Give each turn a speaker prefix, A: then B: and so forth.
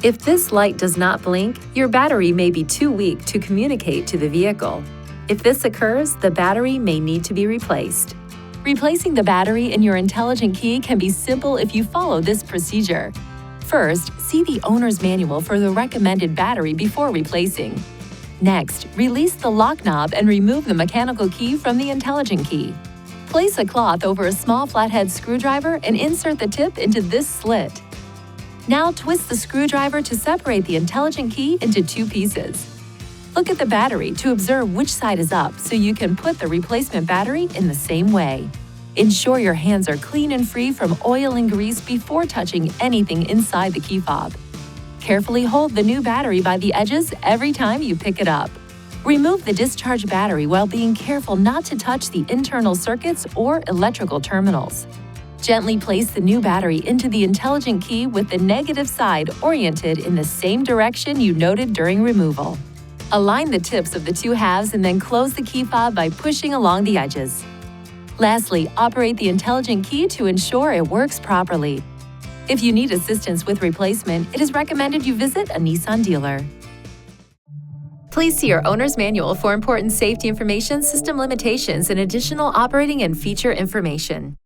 A: If this light does not blink, your battery may be too weak to communicate to the vehicle. If this occurs, the battery may need to be replaced. Replacing the battery in your intelligent key can be simple if you follow this procedure. First, see the owner's manual for the recommended battery before replacing. Next, release the lock knob and remove the mechanical key from the intelligent key. Place a cloth over a small flathead screwdriver and insert the tip into this slit. Now twist the screwdriver to separate the intelligent key into two pieces. Look at the battery to observe which side is up so you can put the replacement battery in the same way. Ensure your hands are clean and free from oil and grease before touching anything inside the key fob. Carefully hold the new battery by the edges every time you pick it up. Remove the discharged battery while being careful not to touch the internal circuits or electrical terminals. Gently place the new battery into the intelligent key with the negative side oriented in the same direction you noted during removal. Align the tips of the two halves and then close the key fob by pushing along the edges. Lastly, operate the intelligent key to ensure it works properly. If you need assistance with replacement, it is recommended you visit a Nissan dealer. Please see your owner's manual for important safety information, system limitations, and additional operating and feature information.